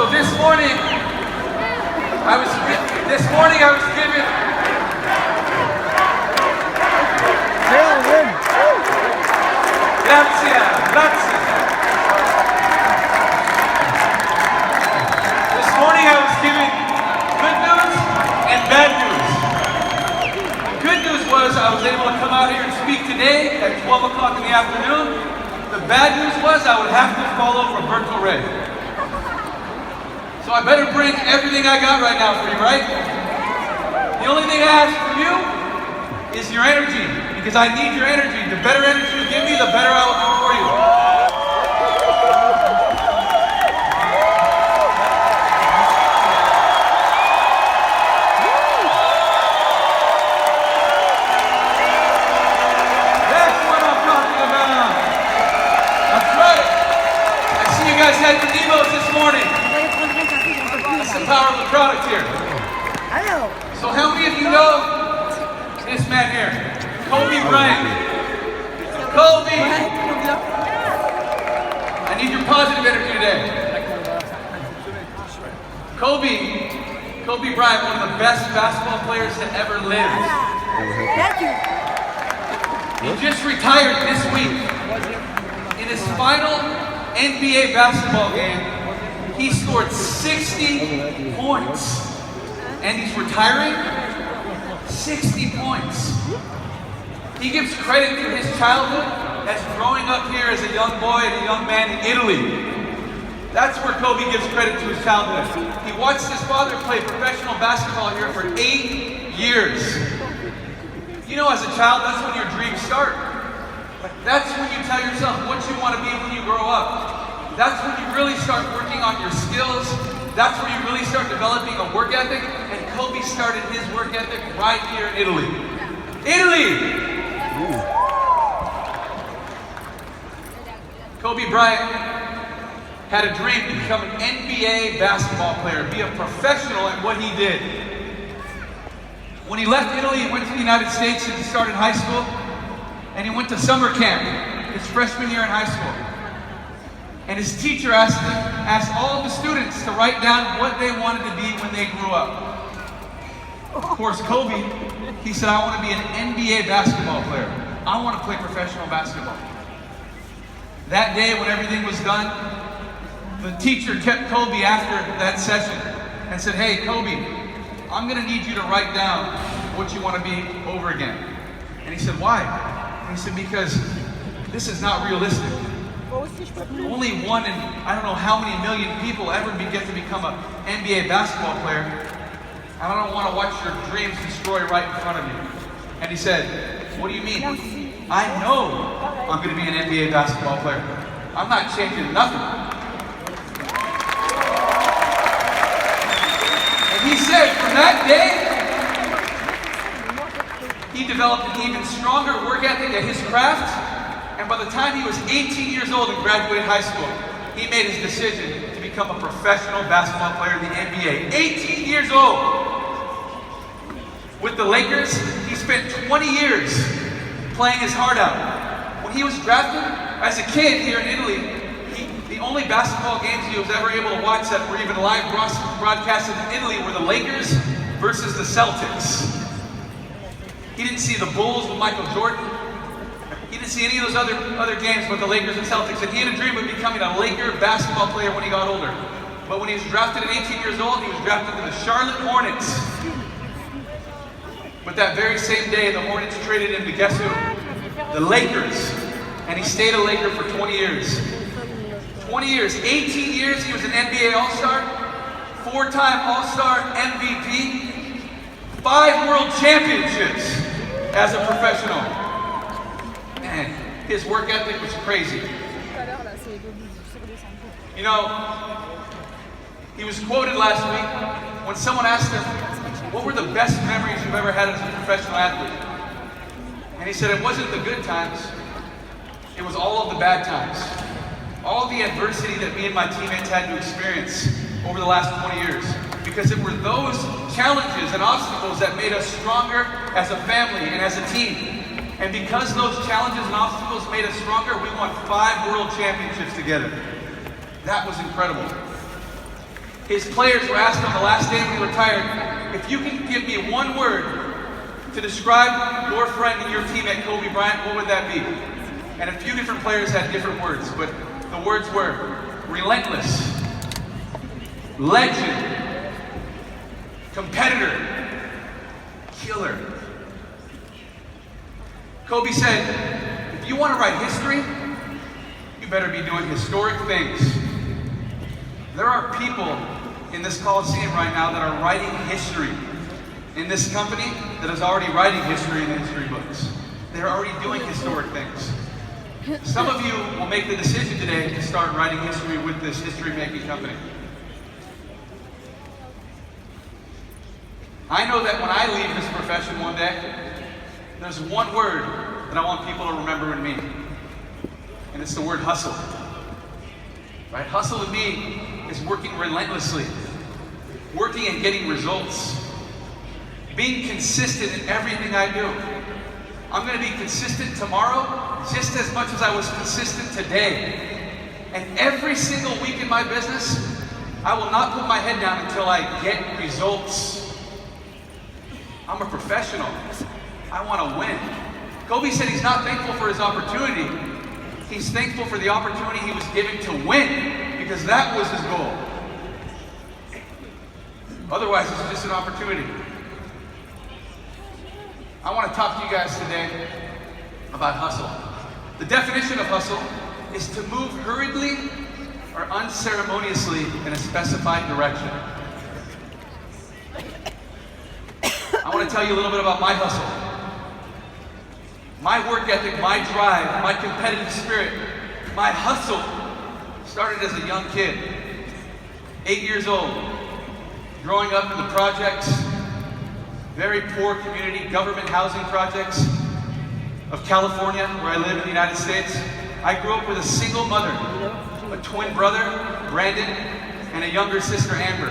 So this morning I was given. Grazie. This morning I was given good news and bad news. The good news was I was able to come out here and speak today at 12 o'clock in the afternoon. The bad news was I would have to follow Roberto Ray. So I better bring everything I got right now for you, right? The only thing I ask from you is your energy, because I need your energy. The better energy you give me, the better I will do for you. That's what I'm talking about. That's right. I see you guys had the demos this morning. That's the power of the product here. So how many of you know this man here? Kobe Bryant. Kobe! I need your positive energy today. Kobe Bryant, one of the best basketball players to ever live. Thank you. He just retired this week. In his final NBA basketball game, he scored 60 points. And he's retiring 60 points. He gives credit to his childhood as growing up here as a young boy and a young man in Italy. That's where Kobe gives credit to his childhood. He watched his father play professional basketball here for 8 years. You know, as a child, that's when your dreams start. That's when you tell yourself what you want to be when you grow up. That's when you really start working on your skills. That's where you really start developing a work ethic, and Kobe started his work ethic right here in Italy. Italy! Ooh. Kobe Bryant had a dream to become an NBA basketball player, be a professional in what he did. When he left Italy, he went to the United States and started high school, and he went to summer camp his freshman year in high school. And his teacher asked all of the students to write down what they wanted to be when they grew up. Of course, Kobe, he said, I want to be an NBA basketball player. I want to play professional basketball. That day, when everything was done, the teacher kept Kobe after that session and said, hey, Kobe, I'm going to need you to write down what you want to be over again. And he said, why? And he said, because this is not realistic. Only one in I don't know how many million people ever get to become an NBA basketball player. And I don't want to watch your dreams destroy right in front of you. And he said, what do you mean? I know I'm going to be an NBA basketball player. I'm not changing nothing. And he said from that day, he developed an even stronger work ethic at his craft. And by the time he was 18 years old and graduated high school, he made his decision to become a professional basketball player in the NBA. 18 years old! With the Lakers, he spent 20 years playing his heart out. When he was drafted, as a kid here in Italy, the only basketball games he was ever able to watch that were even live broadcasted in Italy were the Lakers versus the Celtics. He didn't see the Bulls with Michael Jordan. He didn't see any of those other games with the Lakers and Celtics, and he had a dream of becoming a Laker basketball player when he got older. But when he was drafted at 18 years old, he was drafted to the Charlotte Hornets. But that very same day, the Hornets traded him to guess who? The Lakers. And he stayed a Laker for 20 years. 20 years, 18 years, he was an NBA All-Star, 4-time All-Star MVP, 5 World Championships as a professional. Man, his work ethic was crazy. You know, he was quoted last week when someone asked him, what were the best memories you've ever had as a professional athlete? And he said it wasn't the good times, it was all of the bad times. All the adversity that me and my teammates had to experience over the last 20 years. Because it were those challenges and obstacles that made us stronger as a family and as a team. And because those challenges and obstacles made us stronger, we won 5 world championships together. That was incredible. His players were asked on the last day when he retired, if you can give me one word to describe your friend and your team at Kobe Bryant, what would that be? And a few different players had different words, but the words were relentless, legend, competitor, killer. Kobe said, if you want to write history, you better be doing historic things. There are people in this Coliseum right now that are writing history. In this company that is already writing history in the history books. They're already doing historic things. Some of you will make the decision today to start writing history with this history-making company. I know that when I leave this profession one day, there's one word that I want people to remember in me, and it's the word hustle. Right? Hustle to me is working relentlessly, working and getting results, being consistent in everything I do. I'm going to be consistent tomorrow just as much as I was consistent today. And every single week in my business, I will not put my head down until I get results. I'm a professional. I want to win. Kobe said he's not thankful for his opportunity. He's thankful for the opportunity he was given to win, because that was his goal. Otherwise, it's just an opportunity. I want to talk to you guys today about hustle. The definition of hustle is to move hurriedly or unceremoniously in a specified direction. I want to tell you a little bit about my hustle. My work ethic, my drive, my competitive spirit, my hustle started as a young kid, 8 years old, growing up in the projects, very poor community, government housing projects of California, where I live in the United States. I grew up with a single mother, a twin brother, Brandon, and a younger sister, Amber.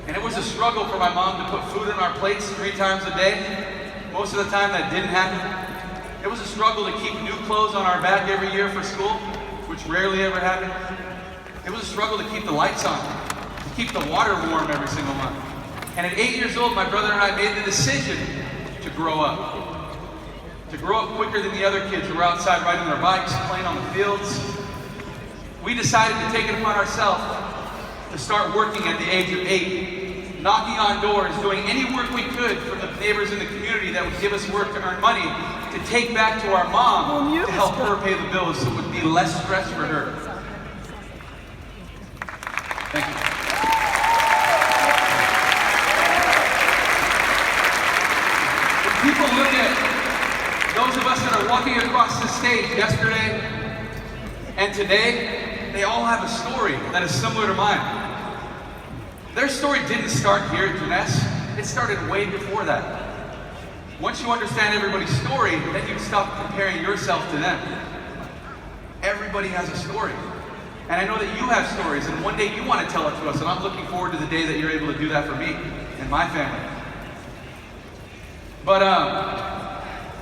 And it was a struggle for my mom to put food on our plates 3 times a day. Most of the time that didn't happen. It was a struggle to keep new clothes on our back every year for school, which rarely ever happened. It was a struggle to keep the lights on, to keep the water warm every single month. And at 8 years old, my brother and I made the decision to grow up. To grow up quicker than the other kids who were outside riding their bikes, playing on the fields. We decided to take it upon ourselves to start working at the age of 8, knocking on doors, doing any work we could from the neighbors in the community that would give us work to earn money, to take back to our mom to help her pay the bills so it would be less stress for her. Thank you. People look at those of us that are walking across the stage yesterday and today, they all have a story that is similar to mine. Their story didn't start here at Jeunesse. It started way before that. Once you understand everybody's story, then you stop comparing yourself to them. Everybody has a story. And I know that you have stories, and one day you want to tell it to us, and I'm looking forward to the day that you're able to do that for me and my family. But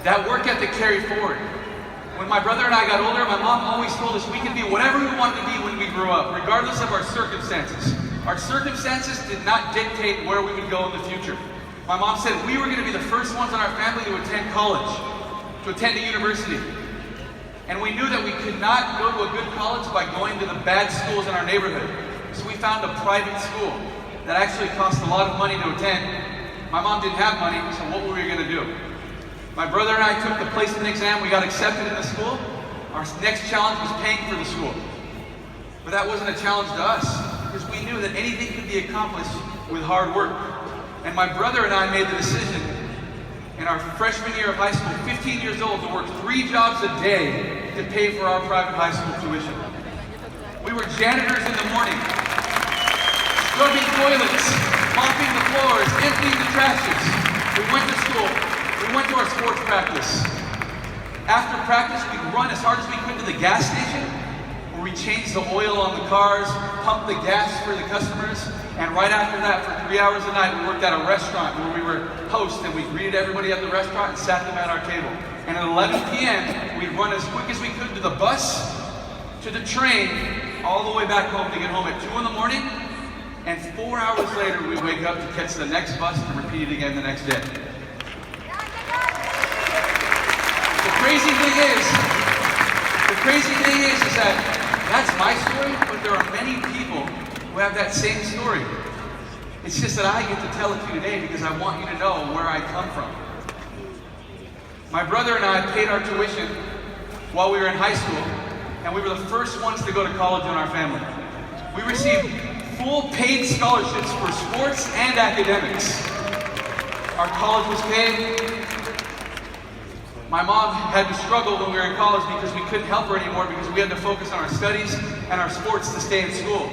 that work ethic carried forward. When my brother and I got older, my mom always told us we could be whatever we wanted to be when we grew up, regardless of our circumstances. Our circumstances did not dictate where we would go in the future. My mom said we were going to be the first ones in our family to attend college, to attend a university. And we knew that we could not go to a good college by going to the bad schools in our neighborhood. So we found a private school that actually cost a lot of money to attend. My mom didn't have money, so what were we going to do? My brother and I took the placement exam. We got accepted in the school. Our next challenge was paying for the school. But that wasn't a challenge to us, because we knew that anything could be accomplished with hard work. And my brother and I made the decision in our freshman year of high school, 15 years old, to work 3 jobs a day to pay for our private high school tuition. We were janitors in the morning, scrubbing toilets, mopping the floors, emptying the trashes. We went to school. We went to our sports practice. After practice, we'd run as hard as we could to the gas station, where we changed the oil on the cars, pumped the gas for the customers, and right after that, for 3 hours a night, we worked at a restaurant where we were hosts, and we greeted everybody at the restaurant and sat them at our table. And at 11 p.m., we'd run as quick as we could to the bus, to the train, all the way back home to get home at 2 in the morning, And 4 hours later, we wake up to catch the next bus to repeat it again the next day. The crazy thing is that that's my story, but there are many people who have that same story. It's just that I get to tell it to you today because I want you to know where I come from. My brother and I paid our tuition while we were in high school, and we were the first ones to go to college in our family. We received full paid scholarships for sports and academics. Our college was paid. My mom had to struggle when we were in college because we couldn't help her anymore because we had to focus on our studies and our sports to stay in school.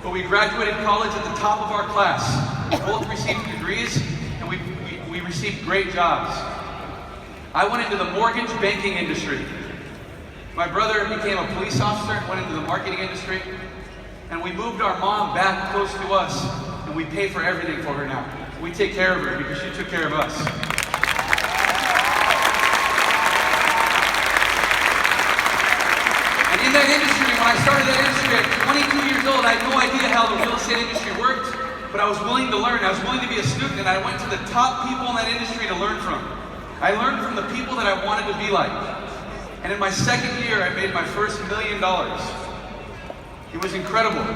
But we graduated college at the top of our class. We both received degrees and we received great jobs. I went into the mortgage banking industry. My brother became a police officer and went into the marketing industry. And we moved our mom back close to us and we pay for everything for her now. We take care of her because she took care of us. In that industry, when I started that industry at 22 years old, I had no idea how the real estate industry worked, but I was willing to learn. I was willing to be a student, and I went to the top people in that industry to learn from. I learned from the people that I wanted to be like. And in my second year, I made my first $1 million. It was incredible. And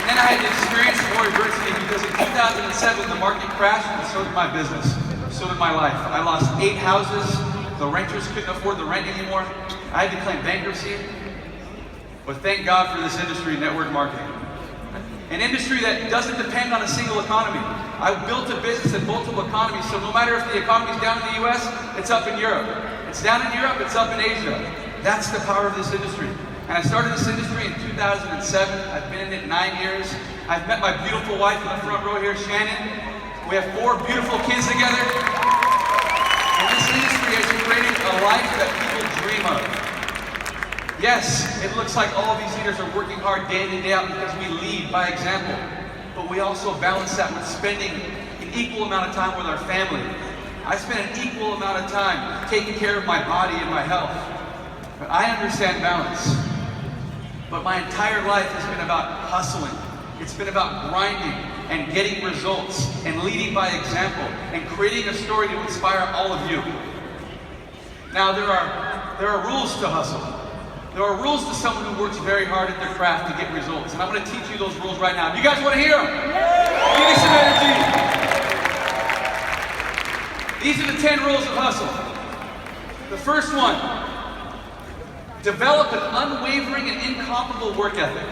then I had to experience more adversity because in 2007, the market crashed, and so did my business. So did my life. I lost 8 houses. The renters couldn't afford the rent anymore. I had to claim bankruptcy. But thank God for this industry, network marketing. An industry that doesn't depend on a single economy. I built a business in multiple economies, so no matter if the economy's down in the US, it's up in Europe. It's down in Europe, it's up in Asia. That's the power of this industry. And I started this industry in 2007. I've been in it 9 years. I've met my beautiful wife in the front row here, Shannon. We have 4 beautiful kids together. And this industry has created a life that people dream of. Yes, it looks like all of these leaders are working hard day in and day out because we lead by example. But we also balance that with spending an equal amount of time with our family. I spend an equal amount of time taking care of my body and my health. But I understand balance. But my entire life has been about hustling. It's been about grinding and getting results and leading by example and creating a story to inspire all of you. Now there are rules to hustle. There are rules to someone who works very hard at their craft to get results. And I'm going to teach you those rules right now. You guys want to hear them? Give me some energy. These are the 10 rules of hustle. The first one, develop an unwavering and incomparable work ethic.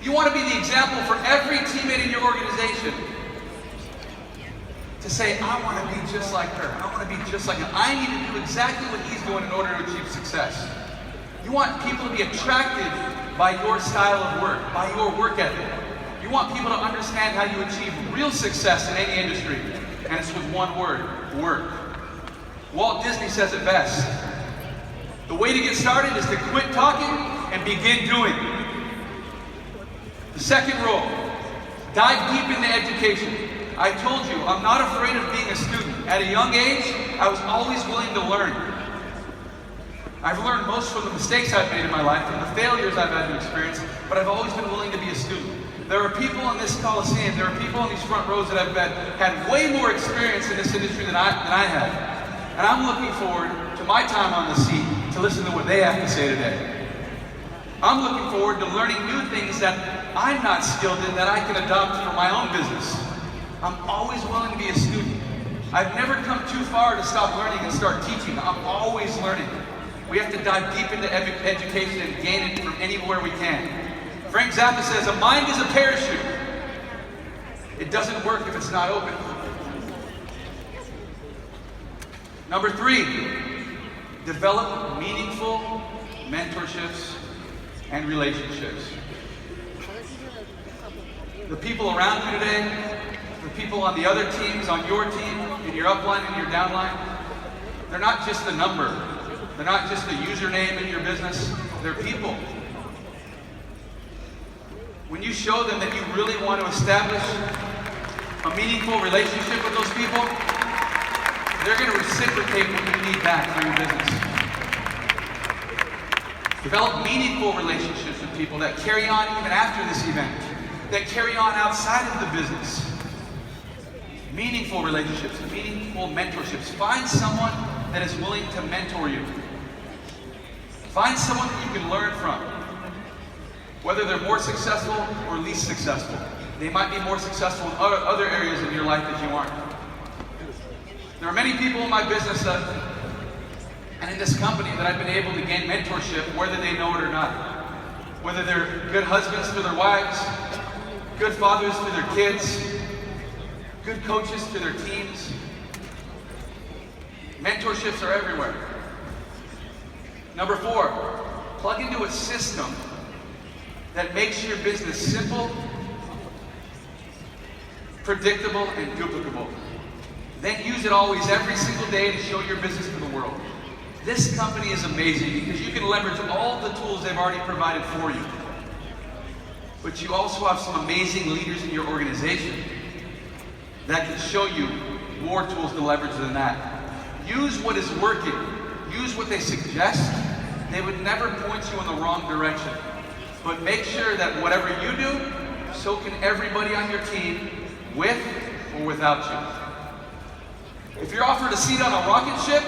You want to be the example for every teammate in your organization to say, I want to be just like her. I want to be just like him. I need to do exactly what he's doing in order to achieve success. You want people to be attracted by your style of work, by your work ethic. You want people to understand how you achieve real success in any industry. And it's with one word, work. Walt Disney says it best. The way to get started is to quit talking and begin doing. The second rule, dive deep into education. I told you, I'm not afraid of being a student. At a young age, I was always willing to learn. I've learned most from the mistakes I've made in my life, from the failures I've had to experience, but I've always been willing to be a student. There are people in this Coliseum, there are people in these front rows that have had way more experience in this industry than I have. And I'm looking forward to my time on the seat to listen to what they have to say today. I'm looking forward to learning new things that I'm not skilled in that I can adopt for my own business. I'm always willing to be a student. I've never come too far to stop learning and start teaching. I'm always learning. We have to dive deep into education and gain it from anywhere we can. Frank Zappa says, a mind is a parachute. It doesn't work if it's not open. Number 3, develop meaningful mentorships and relationships. The people around you today, the people on the other teams, on your team, in your upline and your downline, they're not just a number. They're not just a username in your business. They're people. When you show them that you really want to establish a meaningful relationship with those people, they're going to reciprocate what you need back for your business. Develop meaningful relationships with people that carry on even after this event, that carry on outside of the business. Meaningful relationships, meaningful mentorships. Find someone that is willing to mentor you. Find someone that you can learn from. Whether they're more successful or least successful. They might be more successful in other areas of your life that you aren't. There are many people in my business and in this company that I've been able to gain mentorship, whether they know it or not. Whether they're good husbands to their wives, good fathers to their kids, good coaches to their teams. Mentorships are everywhere. Number 4, plug into a system that makes your business simple, predictable, and duplicable. Then use it always, every single day, to show your business to the world. This company is amazing because you can leverage all the tools they've already provided for you. But you also have some amazing leaders in your organization that can show you more tools to leverage than that. Use what is working. Use what they suggest. They would never point you in the wrong direction. But make sure that whatever you do, so can everybody on your team, with or without you. If you're offered a seat on a rocket ship,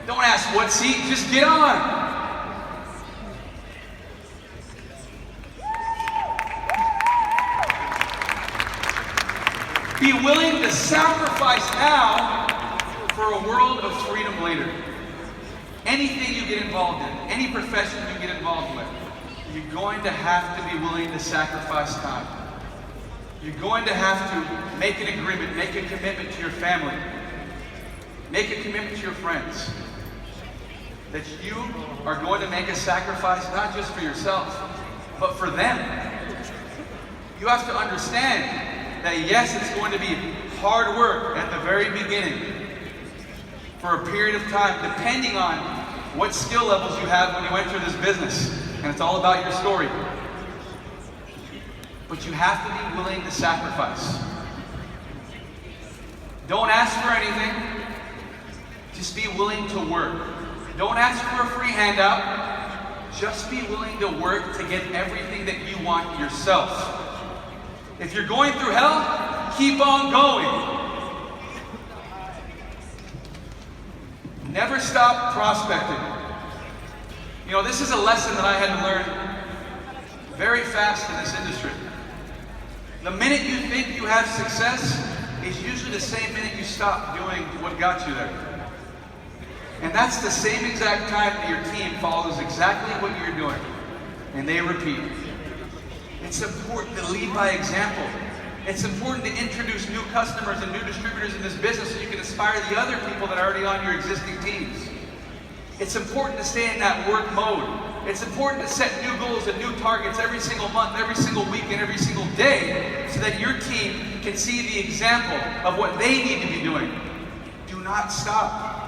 don't ask what seat, just get on. Be willing to sacrifice now for a world of freedom later. Anything you get involved in, any profession you get involved with, you're going to have to be willing to sacrifice time. You're going to have to make an agreement, make a commitment to your family, make a commitment to your friends, that you are going to make a sacrifice not just for yourself, but for them. You have to understand that yes, it's going to be hard work at the very beginning for a period of time, depending on what skill levels you have when you enter this business. And it's all about your story. But you have to be willing to sacrifice. Don't ask for anything. Just be willing to work. Don't ask for a free handout. Just be willing to work to get everything that you want yourself. If you're going through hell, keep on going. Never stop prospecting. You know, this is a lesson that I had to learn very fast in this industry. The minute you think you have success is usually the same minute you stop doing what got you there. And that's the same exact time that your team follows exactly what you're doing. And they repeat. It's important to lead by example. It's important to introduce new customers and new distributors in this business so you can inspire the other people that are already on your existing teams. It's important to stay in that work mode. It's important to set new goals and new targets every single month, every single week, and every single day so that your team can see the example of what they need to be doing. Do not stop.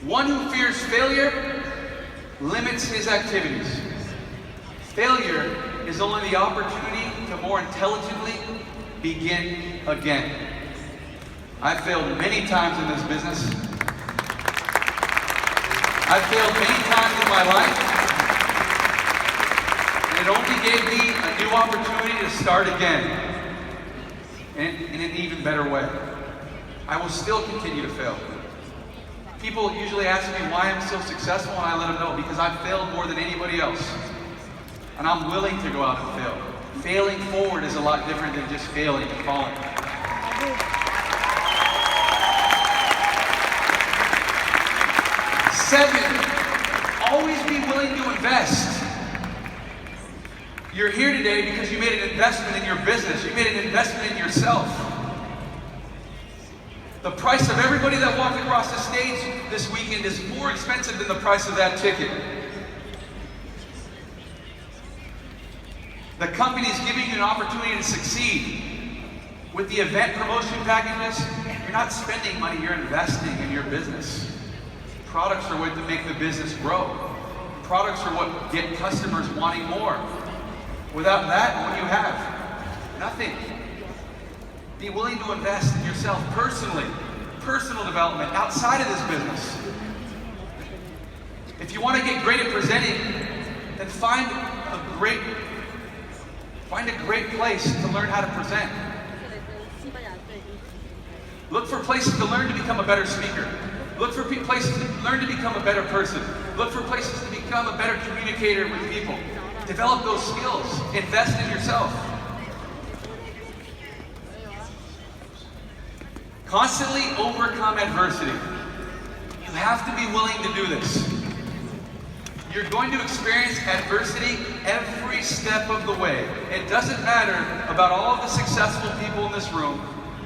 One who fears failure limits his activities. Failure is only the opportunity to more intelligently begin again. I've failed many times in this business. I've failed many times in my life. And it only gave me a new opportunity to start again. And in an even better way. I will still continue to fail. People usually ask me why I'm so successful, and I let them know because I've failed more than anybody else. And I'm willing to go out and fail. Failing forward is a lot different than just failing and falling. Seven, always be willing to invest. You're here today because you made an investment in your business. You made an investment in yourself. The price of everybody that walked across the stage this weekend is more expensive than the price of that ticket. The company is giving you an opportunity to succeed. With the event promotion packages, you're not spending money, you're investing in your business. Products are what make the business grow. Products are what get customers wanting more. Without that, what do you have? Nothing. Be willing to invest in yourself personally, personal development outside of this business. If you want to get great at presenting, then find a great place to learn how to present. Look for places to learn to become a better speaker. Look for places to learn to become a better person. Look for places to become a better communicator with people. Develop those skills. Invest in yourself. Constantly overcome adversity. You have to be willing to do this. You're going to experience adversity every step of the way. It doesn't matter about all of the successful people in this room.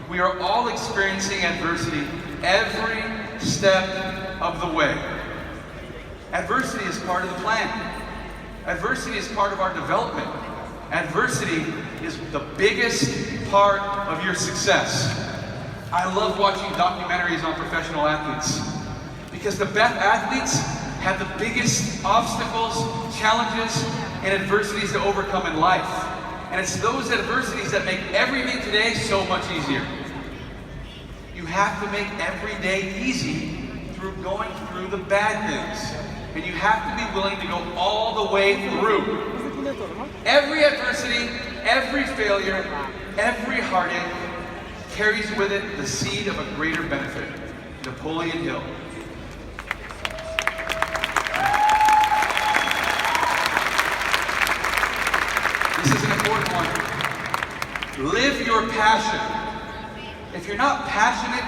We are all experiencing adversity every step of the way. Adversity is part of the plan. Adversity is part of our development. Adversity is the biggest part of your success. I love watching documentaries on professional athletes because the best athletes have the biggest obstacles, challenges, and adversities to overcome in life. And it's those adversities that make everything today so much easier. You have to make every day easy through going through the bad things. And you have to be willing to go all the way through. Every adversity, every failure, every heartache carries with it the seed of a greater benefit. Napoleon Hill. This is an important one. Live your passion. If you're not passionate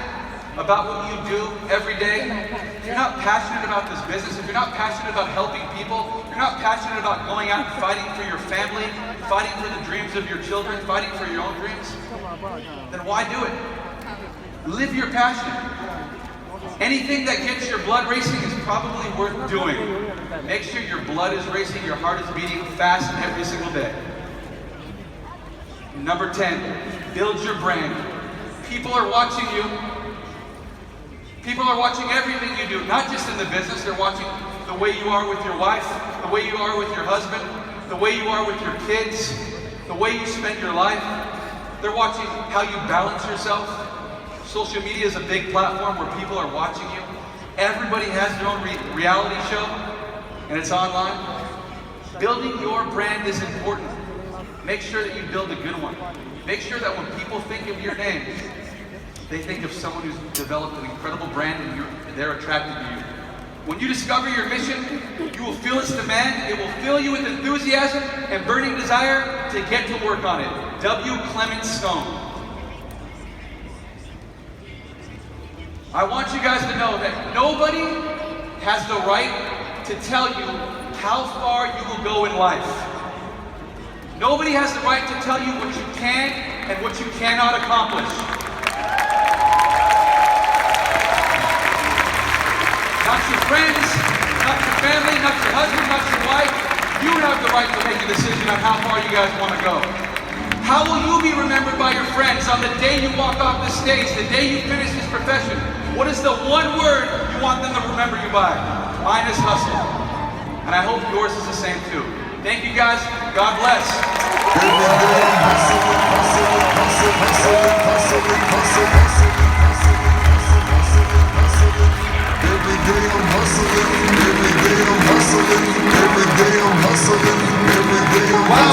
about what you do every day, if you're not passionate about this business, if you're not passionate about helping people, if you're not passionate about going out and fighting for your family, fighting for the dreams of your children, fighting for your own dreams, then why do it? Live your passion. Anything that gets your blood racing is probably worth doing. Make sure your blood is racing, your heart is beating fast every single day. Number 10, build your brand. People are watching you. People are watching everything you do, not just in the business. They're watching the way you are with your wife, the way you are with your husband, the way you are with your kids, the way you spend your life. They're watching how you balance yourself. Social media is a big platform where people are watching you. Everybody has their own reality show, and it's online. Building your brand is important. Make sure that you build a good one. Make sure that when people think of your name, they think of someone who's developed an incredible brand and they're attracted to you. When you discover your mission, you will feel its demand. It will fill you with enthusiasm and burning desire to get to work on it. W. Clement Stone. I want you guys to know that nobody has the right to tell you how far you will go in life. Nobody has the right to tell you what you can and what you cannot accomplish. Not your friends, not your family, not your husband, not your wife. You have the right to make a decision on how far you guys want to go. How will you be remembered by your friends on the day you walk off the stage, the day you finish this profession? What is the one word you want them to remember you by? Mine is hustle. And I hope yours is the same too. Thank you guys. God bless. Every day I'm hustling, every day I'm hustling, every day I'm hustling, every day I'm hustling.